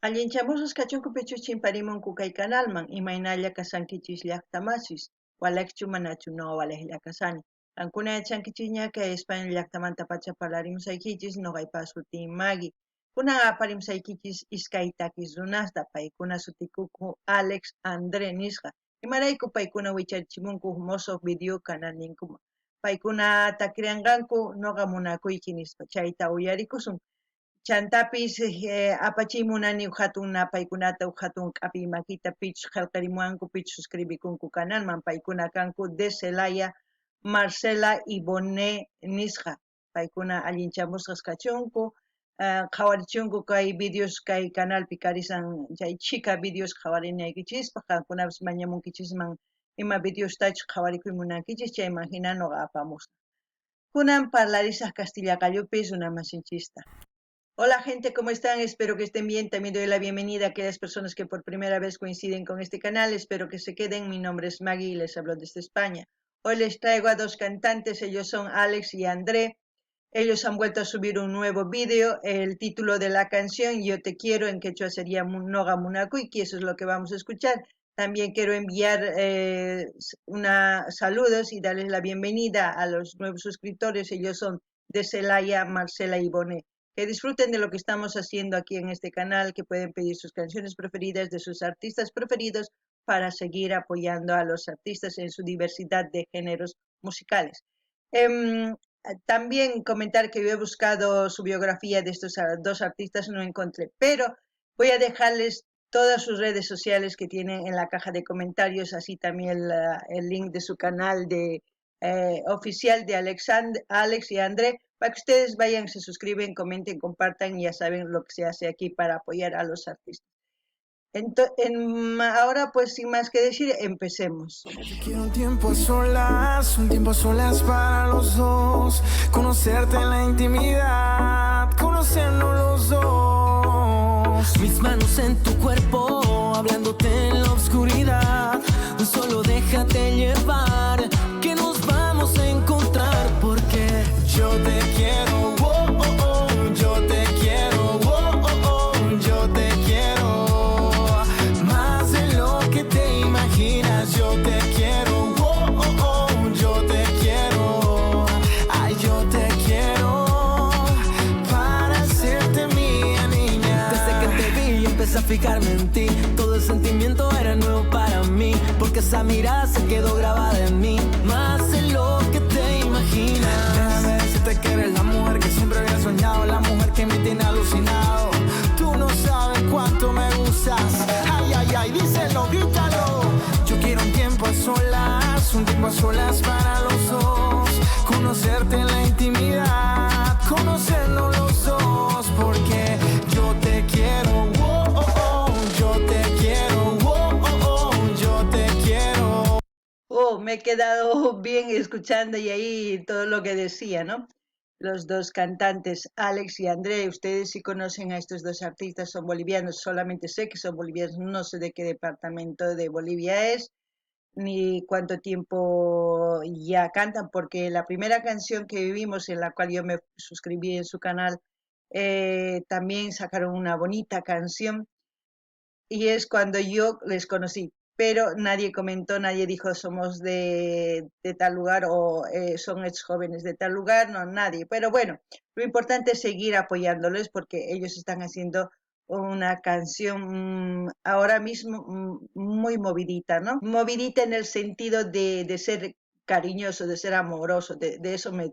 Allinchamusqas kachunkupichu chimparimunku kay kanalman imaynalla kasankichis llaqtamasis walakchu manachu noqa walajlla kasani. Qankuna yachankichis kay España llaqtamanta pacha parlarimusaykichis noqaypas sutin Maggie. Kunan aparimsaykichis iskay takis runasta paykuna sutikuku Alex Andre nisqa. Imarayku paykuna wicharichimunku mosoq video canal ninkuman. Paykuna takirianqanku noqa munakuyki nispa chayta uyarikusun. Chantapis apachimunani hatun paykunata hatun k'api makita pichus qillqarimuwanku pichus suscribikunku canalman paykuna kanku de Celaya Marcela Ibone nisqa paykuna allinchamusqas kachunku qhawarichunku kay videos kay canalpi karisan chay chika videos qhawarinaykichis qankunapis mañamunkichisman ima videostachus qhawarikuy munankichis chayman hina noqa apamusqa. Kunan parlarisaq Castilla qallupis una masinchista. Hola gente, ¿cómo están? Espero que estén bien. También doy la bienvenida a aquellas personas que por primera vez coinciden con este canal. Espero que se queden. Mi nombre es Maggie y les hablo desde España. Hoy les traigo a dos cantantes, ellos son Alex y André. Ellos han vuelto a subir un nuevo vídeo. El título de la canción, Yo te quiero, en quechua sería Noga Munakuiki, eso es lo que vamos a escuchar. También quiero enviar saludos y darles la bienvenida a los nuevos suscriptores. Ellos son de Celaya, Marcela y Bonet. Que disfruten de lo que estamos haciendo aquí en este canal, que pueden pedir sus canciones preferidas de sus artistas preferidos para seguir apoyando a los artistas en su diversidad de géneros musicales. También comentar que yo he buscado su biografía de estos dos artistas, no encontré, pero voy a dejarles todas sus redes sociales que tienen en la caja de comentarios, así también el link de su canal de oficial de Alex y André, para que ustedes vayan, se suscriben, comenten, compartan y ya saben lo que se hace aquí para apoyar a los artistas. Ahora pues sin más que decir, empecemos. Yo quiero un tiempo a solas para los dos, conocerte en la intimidad, conocernos los dos. Mis manos en tu cuerpo, hablándote en la oscuridad, solo déjate llevar, que nos vamos a encontrar, porque yo te quiero, oh, oh, oh, yo te quiero, oh, oh, oh, yo te quiero, más de lo que te imaginas, yo te quiero, oh, oh, oh, yo te quiero, ay, yo te quiero, para hacerte mía, niña. Desde que te vi empecé a fijarme en ti, todo el sentimiento era nuevo para mí, porque esa mirada se quedó grabada en mí, más de lo que te imaginas. Déjame decirte que eres la mujer que siempre había soñado, la mujer que me tiene alucinado. Tú no sabes cuánto me gustas. Ay, ay, ay, díselo, grítalo. Yo quiero un tiempo a solas para los dos, conocerte en la intimidad, conocernos los dos, porque yo te quiero, oh, oh, oh, yo te quiero, oh, oh, oh, yo te quiero. Oh, me he quedado bien escuchando y ahí todo lo que decía, ¿no? Los dos cantantes, Alex y André, ustedes sí conocen a estos dos artistas, son bolivianos, solamente sé que son bolivianos, no sé de qué departamento de Bolivia es, ni cuánto tiempo ya cantan, porque la primera canción que vivimos, en la cual yo me suscribí en su canal, también sacaron una bonita canción y es cuando yo les conocí, pero nadie comentó, nadie dijo somos de tal lugar o son ex jóvenes de tal lugar, no, nadie. Pero bueno, lo importante es seguir apoyándoles porque ellos están haciendo una canción ahora mismo muy movidita, ¿no? Movidita en el sentido de ser cariñoso, de ser amoroso, de eso me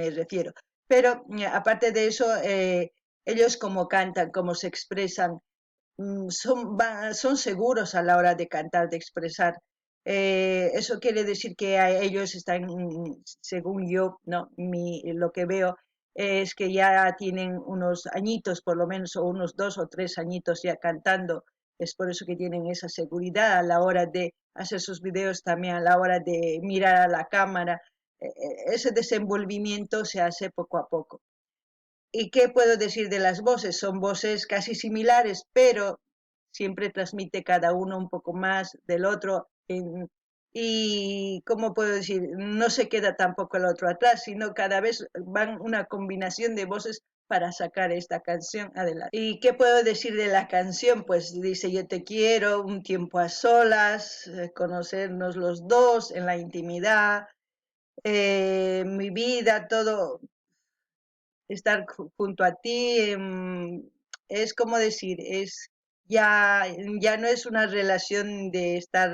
refiero. Pero aparte de eso, ellos como cantan, como se expresan, son seguros a la hora de cantar, de expresar. Eso quiere decir que ellos están, según yo, ¿no? Lo que veo es que ya tienen unos añitos, por lo menos, o unos 2 o 3 añitos ya cantando. Es por eso que tienen esa seguridad a la hora de hacer sus videos, también a la hora de mirar a la cámara. Ese desenvolvimiento se hace poco a poco. ¿Y qué puedo decir de las voces? Son voces casi similares, pero siempre transmite cada uno un poco más del otro. Y, ¿cómo puedo decir? No se queda tampoco el otro atrás, sino cada vez van una combinación de voces para sacar esta canción adelante. ¿Y qué puedo decir de la canción? Pues dice: yo te quiero, un tiempo a solas, conocernos los dos en la intimidad, mi vida, todo, estar junto a ti, es como decir, ya, ya no es una relación de estar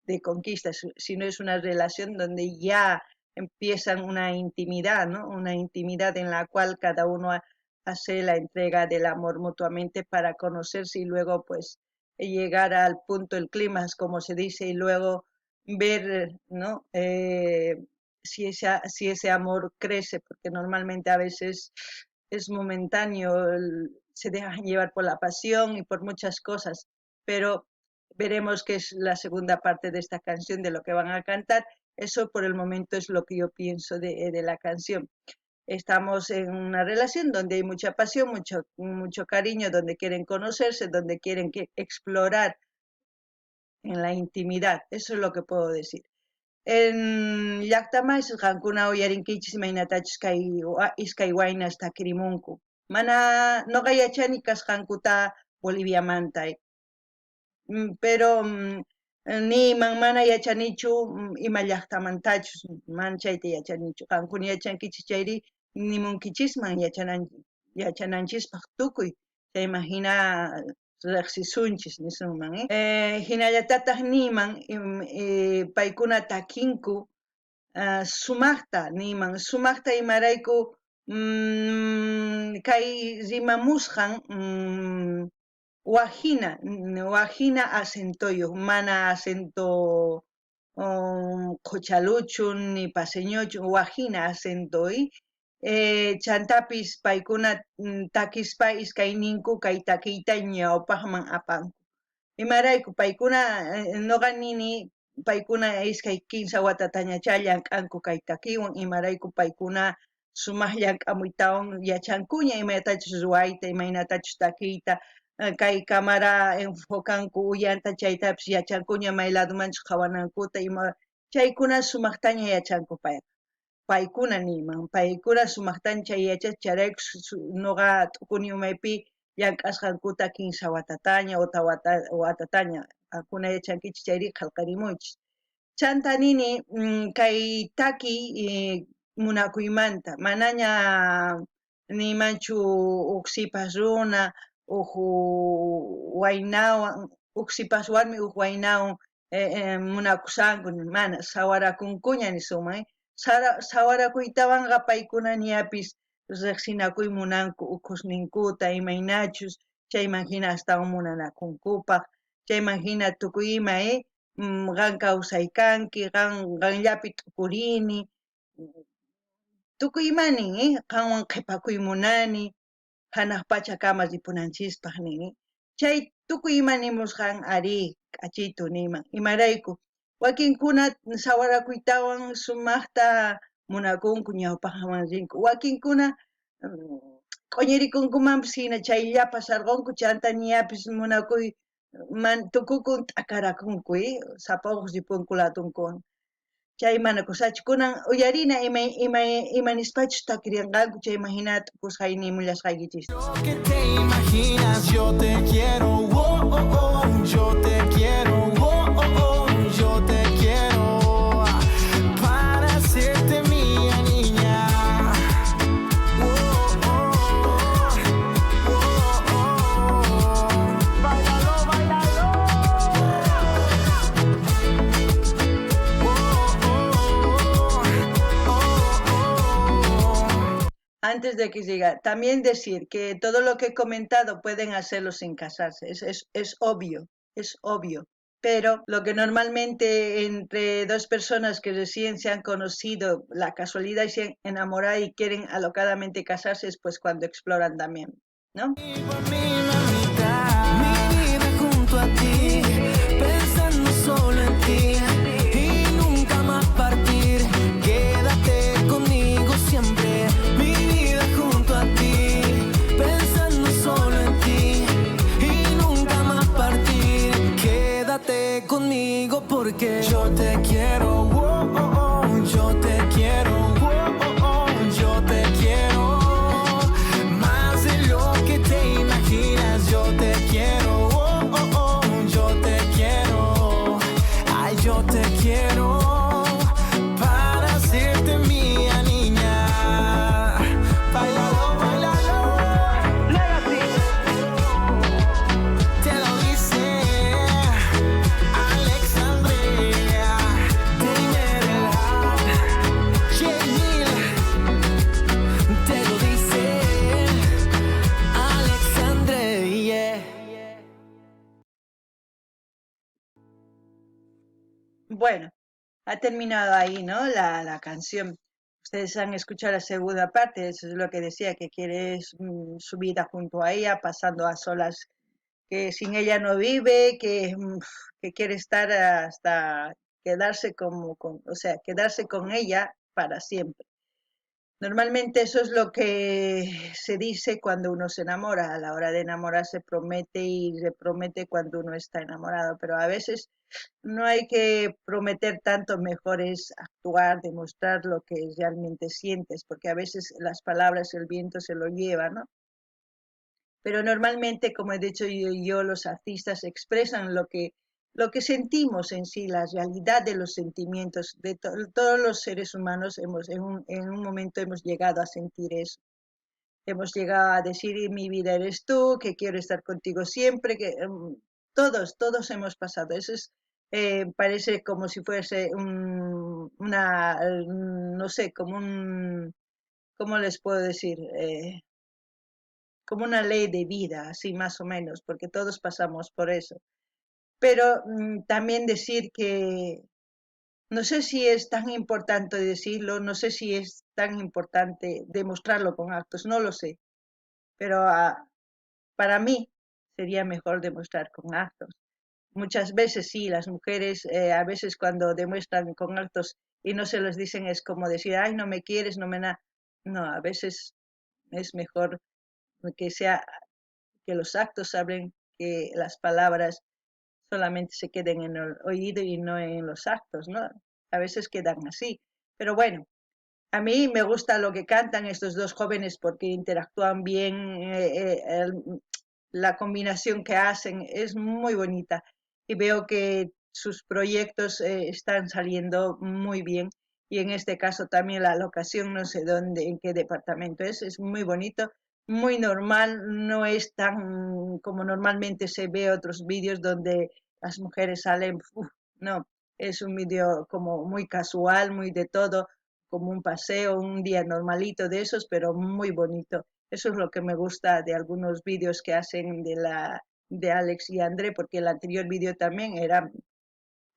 de conquista, sino es una relación donde ya empiezan una intimidad, ¿no? Una intimidad en la cual cada uno hace la entrega del amor mutuamente para conocerse y luego pues llegar al punto, el clímax, como se dice, y luego ver, ¿no? Si ese amor crece, porque normalmente a veces es momentáneo, se dejan llevar por la pasión y por muchas cosas, pero veremos qué es la segunda parte de esta canción, de lo que van a cantar. Eso por el momento es lo que yo pienso de la canción. Estamos en una relación donde hay mucha pasión, mucho cariño, donde quieren conocerse, donde quieren explorar en la intimidad. Eso es lo que puedo decir. En llaqtaman qankuna uyarinkichis imaynatachus iskay waynas takirimunku. Mana noqa yachani kasqankuta Boliviamanta, pero niman mana yachanichu ima llaqtamantachus, mana chayta yachanichu. Qankuna yachankichis chayri nimunkichisman yachananchispaq tukuy, chayman hina riqsisunchis nisunman. Hinallatataq niman paykuna takinku sumaqta niman, sumaqta imarayku kay rimamusqan wajina acentoyuq, mana acento quchaluchu ni paseñochu, wajina acentoy. Chantapis paykuna takispa iskayninku kay takiyta ñawpaqman apanku. Imarayku paykuna noqa nini paykuna iskay 15 watatañacha llank'anku kay takiwan, imarayku paykuna sumaq llank'amuytawan yachankuña imayatachus ruwayta, imaynatachus takiyta, kay cámara enfocanku uyanta, chaytapis yachankuña may ladomanchik qhawanankuta, chaykuna sumaqtaña yachanku paykuna niman, paykuna sumaqtaña yachach, charayku noqa t'ukuni umaypi llank'asqankuta 15 watataña, ota watataña, qamkuna yachankichis chayri qallqarimuychis. Chanta nini kay takiy munakuymanta, manaña nimanchu huk sipas runa, huk waynawan, huk sipas warmi huk waynawan munakusanku, mana, sawarakunkuña nisunman. Sawarakuytawanqa paykuna ñapis riqsinakuy munanku ukusninkuta imaynachus, chayman hina astawan munanakunkupaq, chayman hina tukuy ima qan kawsaykanki, qanllapi t'ukurini, tukuy imanin qanwan qhipakuyta munani, hanaq pachakama ripunanchispaq nini. Chay tukuy ima nimusqan ari k'achitu niman, imarayku wakinkuna sawarakuytawan sumaqta munakunku, ñawpaqman rinku, wakinkuna q'uñirikunkumanpis hina chayllapas sarqunku, chanta ñapis munakuy tukukun t'akarakunku, sapa huk ripunku ladunkuwan. Chay mana kusachu, kunan uyarina ima nispachus takiriyanqanku, chayman hina t'ukusqay nimullasqaykichis. Que te imaginas, yo te quiero, oh, oh, oh, yo te quiero, oh, oh, oh, yo te quiero, para hacerte mía, niña. Oh, oh, oh, oh, oh. Báilalo, báilalo. Oh, oh, oh, oh. Antes de que siga, también decir que todo lo que he comentado pueden hacerlo sin casarse, es obvio, pero lo que normalmente entre dos personas que recién se han conocido, la casualidad y se han enamorado y quieren alocadamente casarse es pues cuando exploran también, ¿no? Mi vida junto a ti, pensando solo en ti y nunca más partir. Quédate conmigo siempre. Mi vida junto a ti, pensando solo en ti y nunca más partir. Quédate conmigo porque yo te quiero, oh, oh, oh, yo te quiero, oh, oh, oh, yo te quiero. Bueno, ha terminado ahí, ¿no? La canción. Ustedes han escuchado la segunda parte, eso es lo que decía, que quiere su vida junto a ella, pasando a solas, que sin ella no vive, que quiere estar hasta quedarse o sea, quedarse con ella para siempre. Normalmente eso es lo que se dice cuando uno se enamora. A la hora de enamorarse promete y se promete cuando uno está enamorado, pero a veces no hay que prometer tanto, mejor es actuar, demostrar lo que realmente sientes, porque a veces las palabras el viento se lo lleva, ¿no? Pero normalmente, como he dicho yo, los artistas expresan lo que sentimos en sí, la realidad de los sentimientos. Todos los seres humanos en un momento hemos llegado a sentir eso. Hemos llegado a decir, mi vida eres tú, que quiero estar contigo siempre, todos hemos pasado. Eso es, parece como si fuese no sé, ¿cómo les puedo decir? Como una ley de vida, así más o menos, porque todos pasamos por eso. Pero también decir que no sé si es tan importante decirlo, no sé si es tan importante demostrarlo con actos, no lo sé, pero para mí sería mejor demostrar con actos. Muchas veces sí, las mujeres a veces cuando demuestran con actos y no se los dicen es como decir, ay, no me quieres, no me na. No, a veces es mejor que sea que los actos hablen, que las palabras solamente se queden en el oído y no en los actos, ¿no? A veces quedan así. Pero bueno, a mí me gusta lo que cantan estos dos jóvenes porque interactúan bien, la combinación que hacen es muy bonita y veo que sus proyectos están saliendo muy bien y en este caso también la locación, no sé dónde, en qué departamento es muy bonito, muy normal, no es tan como normalmente se ve otros vídeos donde las mujeres salen, no, es un vídeo como muy casual, muy de todo, como un paseo, un día normalito de esos, pero muy bonito. Eso es lo que me gusta de algunos vídeos que hacen de Alex y André, porque el anterior vídeo también era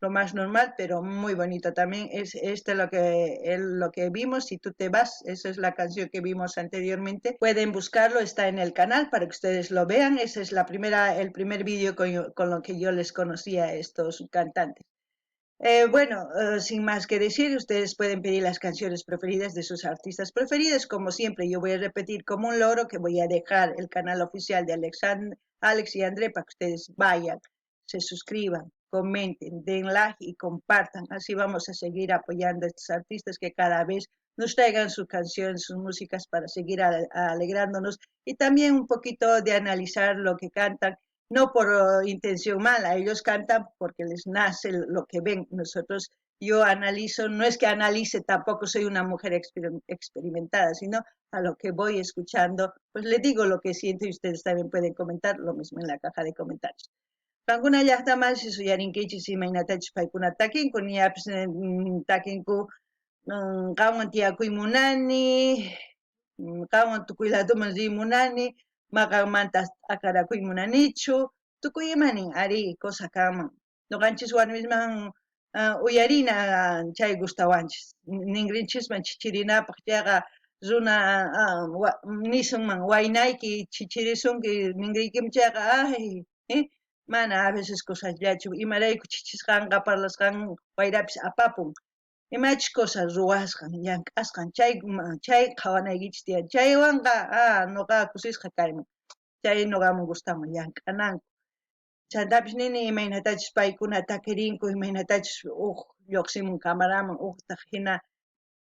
lo más normal, pero muy bonito. También es este lo que vimos. Si tú te vas, esa es la canción que vimos anteriormente. Pueden buscarlo, está en el canal para que ustedes lo vean. Ese es el primer vídeo con lo que yo les conocía a estos cantantes. Bueno, sin más que decir, ustedes pueden pedir las canciones preferidas de sus artistas preferidos. Como siempre, yo voy a repetir como un loro que voy a dejar el canal oficial de Alex y André para que ustedes vayan, se suscriban, comenten, den like y compartan. Así vamos a seguir apoyando a estos artistas que cada vez nos traigan sus canciones, sus músicas para seguir alegrándonos y también un poquito de analizar lo que cantan no por intención mala, ellos cantan porque les nace lo que ven. Nosotros, yo analizo, no es que analice, tampoco soy una mujer experimentada, sino a lo que voy escuchando, pues les digo lo que siento y ustedes también pueden comentar lo mismo en la caja de comentarios. Kankuna llaqtaman sisuyarinkichis imaynatachus paykuna takinku niyapis takinku qanwan tiyakuymunani qanwan tukuy ladoman rimunani maqanmanta akarakuymunanichu tukuy imanin ari cosa kanman ñuqanchis warmisman uyarina chay gustawanchis ninrinchikman chichirinapaq chayqa runa nisunman waynayki chichirisunki ninriykim chayqa ay mana a veces cosasllachu imarayku chichisqanqa parlasqan wayrapis apapun imachus cosas ruwasqan llank'asqan chay qhawanaykichis tiyan chaywanqa ñuqaqa kusisqa kayman chay ñuqaman gustaman llank'ananku chantapis nini imaynatachus paykuna takirinku imaynatachus lluqsimun camaraman taq hina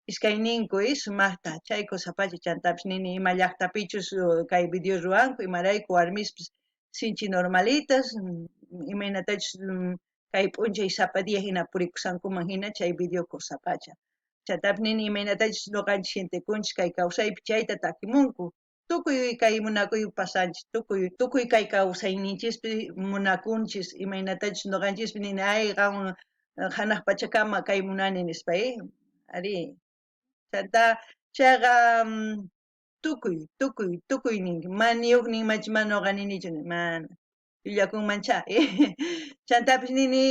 iskayninku sumaqta chay kusapacha chantapis nini ima llaqtapichus kay video ruwanku imarayku warmispis sinchi normalitas imaynatachus kay p'unchay sapadiya hina purikusankuman hina chay video kusapacha chantapis nini imaynatachus ñuqanchis gentikunchis kay kawsaypi chayta takimunku tukuy kay munakuypi pasanchis tukuy kay kawsayninchispi munakunchis imaynatachus ñuqanchishpi nini ay qanwan hanaq pachakama kay munani nispa ari chanta chayqa tukuy ninki maniyuq ninmachi mana ñuqa ninichu mana llullakunmancha chantapis nini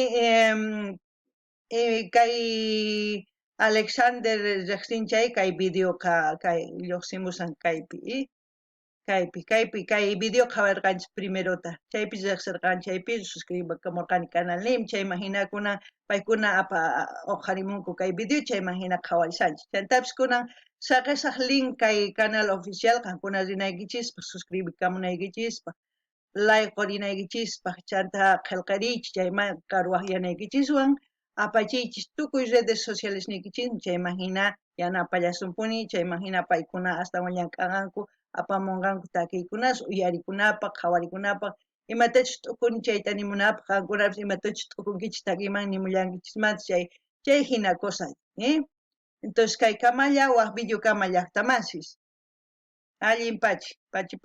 Kay Alexander riqsinchay kay videoqa kay lluqsimusan kay video qhawarqanchis primerota chaypi riqsirqanchaypi suscribirkamurqani canalniymi chayman hinakuna paykuna huqarimunku kay video chayman hina qhawarishanchis chaytapish kunan saqisaq link kay canal oficial qankuna rinaykichispa suscribirkamunaykichispa like qorinaykichikpa chanta qillqariychis chayman karuwaqyanaykichiswan apachiychis tukuy redes sociales niykichismi chayman hina yanapallasumpuni chayman hina paykuna astawan llank'ananku apamunqanku takiykunas uyarikunapaq qhawarikunapaq imatachus t'ukuni chayta nimunapaq qankunapish imatachus t'ukunkichis takiyman nimullankichikmantas chay hina cosa entonces kay kamalla waq video kama llaqtamasis allin pachi